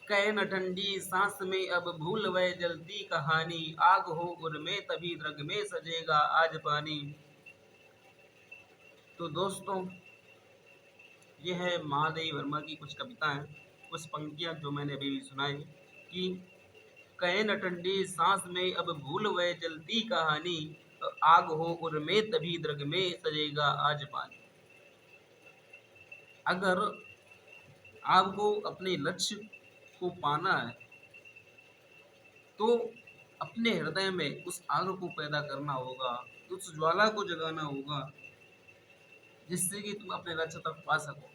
कहे न ठंडी सांस में अब भूल वह जलती कहानी, आग हो उर में तभी रग में सजेगा आज पानी। तो दोस्तों, ये है महादेवी वर्मा की कुछ कविताएं, कुछ पंक्तियां जो मैंने अभी भी सुनाई कि कहे न ठंडी सांस में अब भूल वह जलती कहानी, आग हो उर में तभी द्रग में सजेगा आज पानी। अगर आपको अपने लक्ष्य को पाना है तो अपने हृदय में उस आग को पैदा करना होगा, उस ज्वाला को जगाना होगा, जिससे कि तुम अपने लक्ष्य तक पा सको।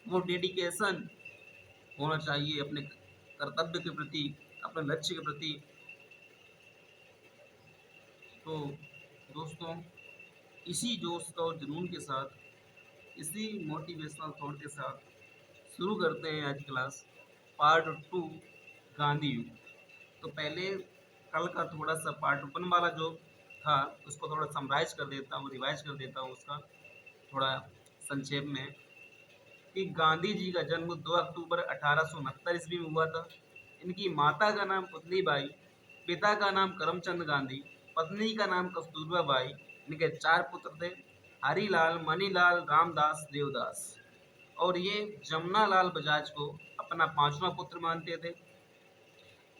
वो डेडिकेशन होना चाहिए अपने कर्तव्य के प्रति, अपने लक्ष्य के प्रति। तो दोस्तों, इसी जोश और जुनून के साथ, इसी मोटिवेशनल थॉट के साथ शुरू करते हैं आज क्लास पार्ट 2 गांधी युग। तो पहले कल का थोड़ा सा पार्ट 1 वाला जो था उसको थोड़ा समराइज कर देता हूँ, रिवाइज कर देता हूँ उसका थोड़ा संक्षेप में कि गांधी जी का जन्म 2 अक्टूबर 1869 ईस्वी में हुआ था। इनकी माता का नाम पुतलीबाई, पिता का नाम करमचंद गांधी, पत्नी का नाम कस्तूरबा बाई। इनके 4 पुत्र थे, हरीलाल, मनीलाल, रामदास, देवदास। और ये जमुनालाल बजाज को अपना 5वां पुत्र मानते थे।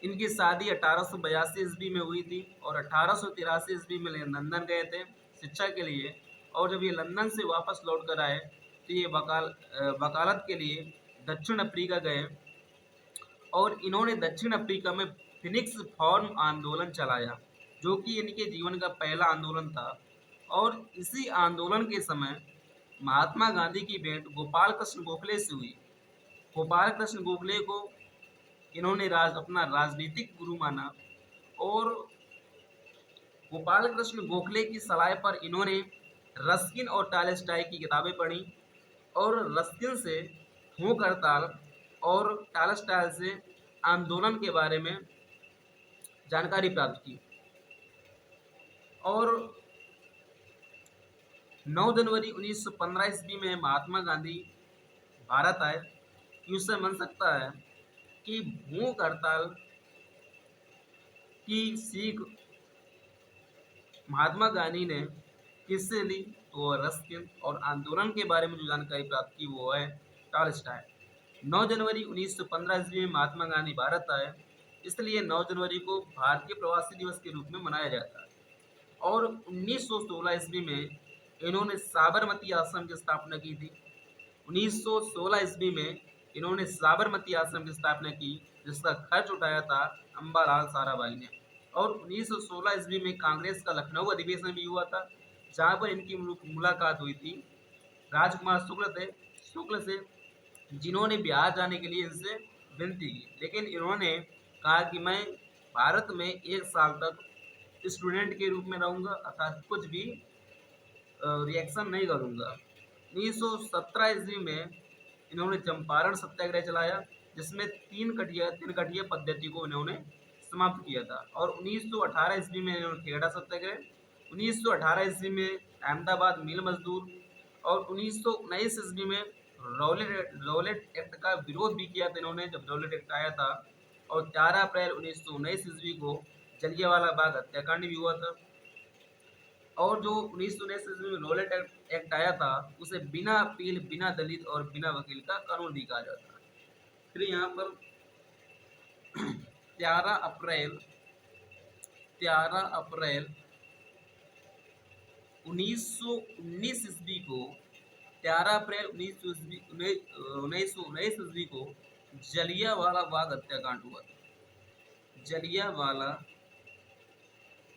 इनकी शादी 1882 ईस्वी में हुई थी और 1883 ईस्वी में लंदन गए थे शिक्षा के लिए। और जब ये लंदन से वापस लौट कर आए तो ये वकालत के लिए दक्षिण अफ्रीका गए और इन्होंने दक्षिण अफ्रीका में फिनिक्स फार्म आंदोलन चलाया, जो कि इनके जीवन का पहला आंदोलन था। और इसी आंदोलन के समय महात्मा गांधी की भेंट गोपाल कृष्ण गोखले से हुई। गोपाल कृष्ण गोखले को इन्होंने अपना राजनीतिक गुरु माना और गोपाल कृष्ण गोखले की सलाह पर इन्होंने रस्किन और टालस्टॉय की किताबें पढ़ी और रस्किन से भूख हड़ताल और टालस्टॉय से आंदोलन के बारे में जानकारी प्राप्त की। और 9 जनवरी 1915 ईस्वी में महात्मा गांधी भारत आए। इससे मन सकता है कि भूख हड़ताल की सीख महात्मा गांधी ने किससे ली, तो रस्किन, और आंदोलन के बारे में जो जानकारी प्राप्त की वो है टालस्टॉय। 9 जनवरी 1915 ईस्वी में महात्मा गांधी भारत आए, इसलिए 9 जनवरी को भारतीय प्रवासी दिवस के रूप में मनाया जाता है। और 1916 ईस्वी में इन्होंने साबरमती आश्रम की स्थापना की थी। 1916 ईस्वी में इन्होंने साबरमती आश्रम की स्थापना की, जिसका खर्च उठाया था अम्बालाल साराभाई ने। और 1916 ईस्वी में कांग्रेस का लखनऊ अधिवेशन भी हुआ था, जहां पर इनकी मुलाकात हुई थी राजकुमार शुक्ल से, जिन्होंने बिहार जाने के लिए इनसे विनती की। लेकिन इन्होंने कहा कि मैं भारत में 1 साल तक स्टूडेंट के रूप में रहूंगा, अर्थात कुछ भी रिएक्शन नहीं करूंगा। 1917 ईस्वी में इन्होंने चंपारण सत्याग्रह चलाया, जिसमें तीन कटिया पद्धति को इन्होंने समाप्त किया था। और 1918 ईस्वी में इन्होंने खेड़ा सत्याग्रह, 1918 ईस्वी में अहमदाबाद मिल मजदूर, और 1919 ईस्वी में रॉलेट एक्ट का विरोध भी किया था इन्होंने, जब रॉलेट एक्ट आया था। और 4 अप्रैल 1919 ईस्वी को जलियांवाला बाग हत्याकांड भी हुआ था। और जो 1919 ईस्वी में रॉलेट एक्ट आया था, उसे बिना अपील, बिना दलित और बिना वकील का कानून भी कहा जाता है। फिर यहाँ पर 13 अप्रैल 1919 ईस्वी को 13 अप्रैल 1919 ईस्वी को जलियांवाला बाग हत्याकांड हुआ था। जलियांवाला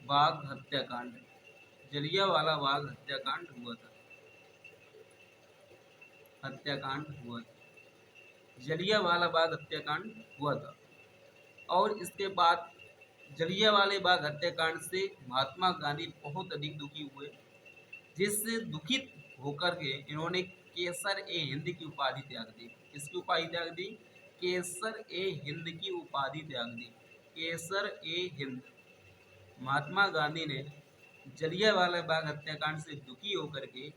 बाग हत्याकांड हुआ था। जलियांवाला बाग हत्याकांड हुआ था। और इसके बाद जलियांवाला बाग हत्याकांड से महात्मा गांधी बहुत अधिक दुखी हुए, जिससे दुखित होकर के इन्होंने केसर ए हिंद की उपाधि त्याग दी। किसकी उपाधि त्याग दी? केसर ए हिंद की उपाधि त्याग दी। केसर ए हिंद। महात्मा गांधी ने जलियांवाला बाग हत्याकांड से दुखी होकर के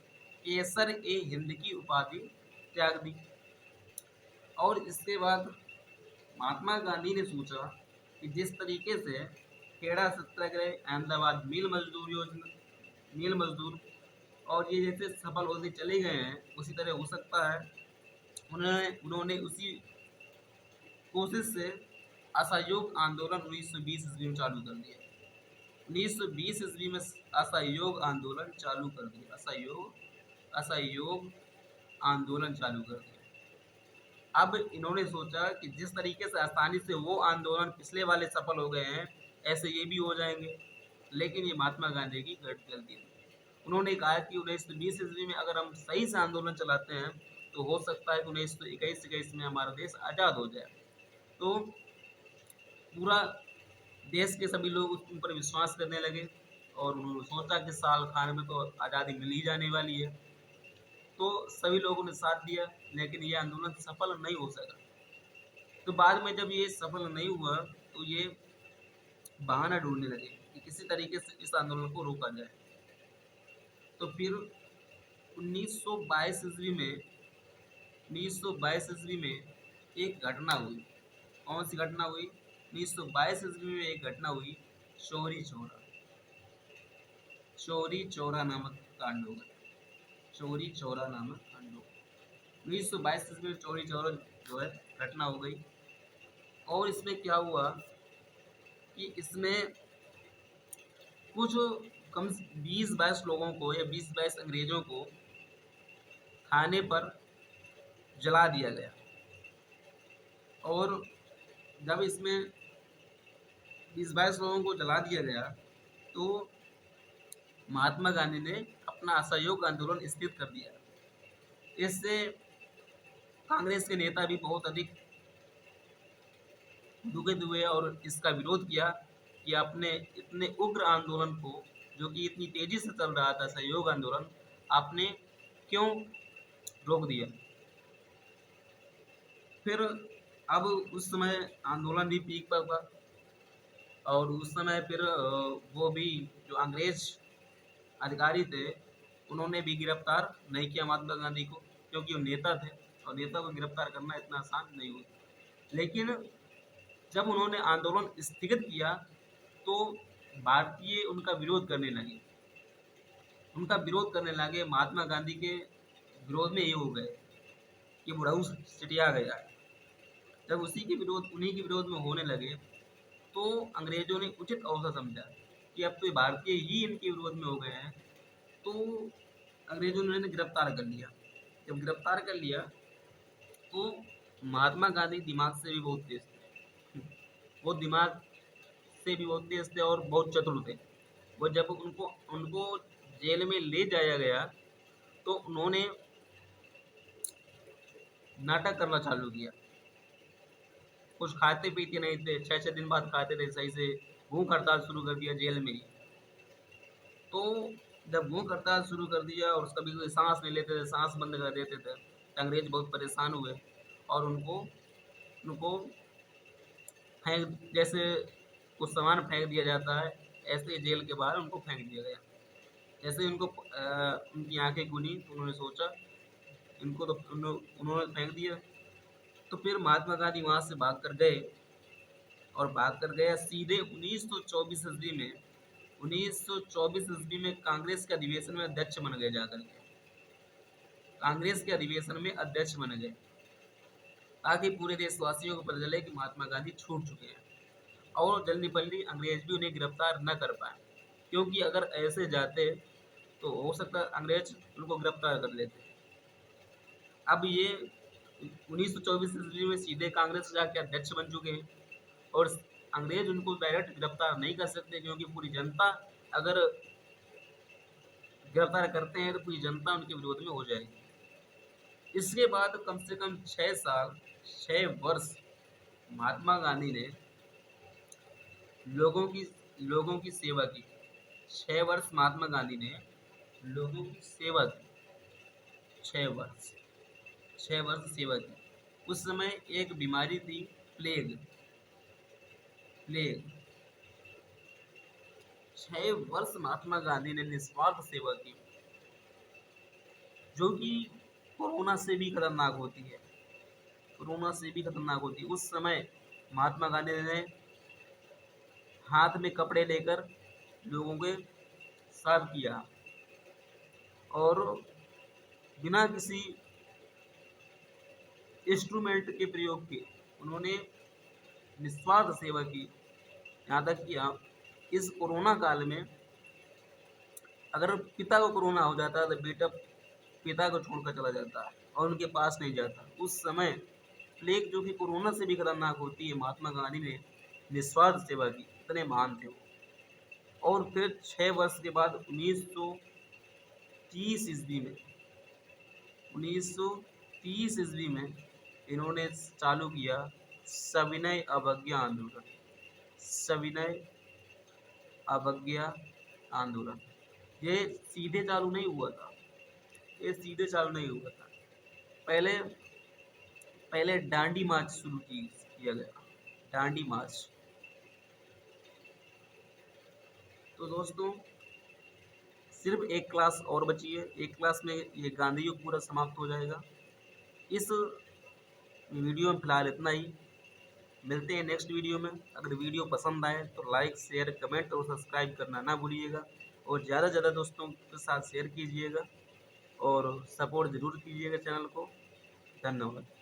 केसर ए हिंद की उपाधि त्याग दी। और इसके बाद महात्मा गांधी ने सोचा कि जिस तरीके से खेड़ा सत्याग्रह, अहमदाबाद मिल मजदूर और ये जैसे सफल होते चले गए हैं, उसी तरह हो सकता है। उन्होंने उन्होंने उसी कोशिश से असहयोग आंदोलन 1920 ईस्वी में चालू कर दिया। 1920 ईस्वी में असहयोग आंदोलन चालू कर दिया। असहयोग आंदोलन चालू कर दिया। अब इन्होंने सोचा कि जिस तरीके से आसानी से वो आंदोलन पिछले वाले सफल हो गए हैं, ऐसे ये भी हो जाएंगे। लेकिन ये महात्मा गांधी की गलती थी। उन्होंने कहा कि 1920 ईस्वी में अगर हम सही से आंदोलन चलाते हैं तो हो सकता है कि 1921 में हमारा देश आज़ाद हो जाए। तो पूरा देश के सभी लोग उन पर विश्वास करने लगे और उन्होंने सोचा कि साल खाने में तो आज़ादी मिल ही जाने वाली है। तो सभी लोगों ने साथ दिया, लेकिन ये आंदोलन सफल नहीं हो सका। तो बाद में जब ये सफल नहीं हुआ तो ये बहाना ढूंढने लगे कि किसी तरीके से इस आंदोलन को रोका जाए। तो फिर 1922 ईस्वी में एक घटना हुई। कौन सी घटना हुई? 1922 ईस्वी में एक घटना हुई, चौरी चौरा नामक कांड हो गया। चौरी चौरा नामक कांड हो गया 1922 ईस्वी में चौरी चौरा जो है घटना हो गई। और इसमें क्या हुआ कि इसमें कुछ कम 20-22 लोगों को या 20-22 अंग्रेजों को खाने पर जला दिया गया। और जब इसमें 20-22 लोगों को जला दिया गया तो महात्मा गांधी ने अपना असहयोग आंदोलन स्थगित कर दिया। इससे कांग्रेस के नेता भी बहुत अधिक दुखित हुए और इसका विरोध किया कि आपने इतने उग्र आंदोलन को, जो कि इतनी तेजी से चल रहा था सहयोग आंदोलन, आपने क्यों रोक दिया। फिर अब उस समय आंदोलन भी पीक पर था और उस समय फिर वो भी जो अंग्रेज अधिकारी थे उन्होंने भी गिरफ्तार नहीं किया महात्मा गांधी को, क्योंकि वो नेता थे और नेता को गिरफ्तार करना इतना आसान नहीं हुआ। लेकिन जब उन्होंने आंदोलन स्थगित किया तो भारतीय उनका विरोध करने लगे। महात्मा गांधी के विरोध में ये हो गए कि बुढ़ऊ सिटिया गया। जब उन्हीं के विरोध में होने लगे तो अंग्रेजों ने उचित अवसर समझा कि अब तो भारतीय ही इनके विरोध में हो गए हैं, तो अंग्रेजों ने उन्हें गिरफ्तार कर लिया। जब गिरफ्तार कर लिया तो महात्मा गांधी दिमाग से भी बहुत तेज थे। वो दिमाग से भी बहुत तेज थे और बहुत चतुर थे। वो जब उनको जेल में ले जाया गया तो उन्होंने नाटक करना चालू किया। कुछ खाते पीते नहीं थे, 6-6 दिन बाद खाते थे सही से। भूख हड़ताल शुरू कर दिया जेल में ही। तो जब भूख हड़ताल शुरू कर दिया और कभी कोई सांस नहीं लेते थे, सांस बंद कर देते थे, तो अंग्रेज बहुत परेशान हुए और उनको फेंक, जैसे कुछ सामान फेंक दिया जाता है ऐसे जेल के बाहर उनको फेंक दिया गया। जैसे उनकी आंखें खुली तो उन्होंने सोचा इनको तो उन्होंने फेंक दिया। तो फिर महात्मा गांधी वहाँ से भाग कर गए और भाग कर गया सीधे 1924 ईस्वी में कांग्रेस के अधिवेशन में अध्यक्ष बन गए। जाकर के कांग्रेस के अधिवेशन में अध्यक्ष बन गए ताकि पूरे देशवासियों को पता चले कि महात्मा गांधी छूट चुके हैं और जल्दी बल्दी अंग्रेज भी उन्हें गिरफ्तार न कर पाए, क्योंकि अगर ऐसे जाते तो हो सकता है अंग्रेज उनको गिरफ्तार कर लेते। अब ये 1924 ईस्वी में सीधे कांग्रेस से जाके अध्यक्ष बन चुके हैं और अंग्रेज उनको डायरेक्ट गिरफ्तार नहीं कर सकते, क्योंकि पूरी जनता अगर गिरफ्तार करते हैं तो पूरी जनता उनके विरोध में हो जाएगी। इसके बाद कम से कम 6 वर्ष महात्मा गांधी ने लोगों की सेवा की। 6 वर्ष महात्मा गांधी ने लोगों की सेवा की। 6 वर्ष सेवा की। उस समय एक बीमारी थी, प्लेग। 6 वर्ष महात्मा गांधी ने निस्वार्थ सेवा की, जो कि कोरोना से भी खतरनाक होती है। उस समय महात्मा गांधी ने हाथ में कपड़े लेकर लोगों के साफ किया और बिना किसी इंस्ट्रूमेंट के प्रयोग के उन्होंने निस्वार्थ सेवा की। यहाँ तक कि इस कोरोना काल में अगर पिता को कोरोना हो जाता है तो बेटा पिता को छोड़कर चला जाता है और उनके पास नहीं जाता। उस समय प्लेग जो कि कोरोना से भी खतरनाक होती है, महात्मा गांधी ने निस्वार्थ सेवा की, इतने महान थे वो। और फिर 6 वर्ष के बाद 1930 ईस्वी में 1930 ईस्वी में इन्होंने चालू किया सविनय अवज्ञा आंदोलन। सविनय अवज्ञा आंदोलन ये सीधे चालू नहीं हुआ था, ये सीधे चालू नहीं हुआ था। पहले पहले डांडी मार्च शुरू किया गया, डांडी मार्च। तो दोस्तों सिर्फ एक क्लास और बची है, एक क्लास में ये गांधी युग पूरा समाप्त हो जाएगा। इस वीडियो में फिलहाल इतना ही, मिलते हैं नेक्स्ट वीडियो में। अगर वीडियो पसंद आए तो लाइक शेयर कमेंट और सब्सक्राइब करना ना भूलिएगा और ज़्यादा से ज़्यादा दोस्तों के साथ शेयर कीजिएगा और सपोर्ट ज़रूर कीजिएगा चैनल को। धन्यवाद।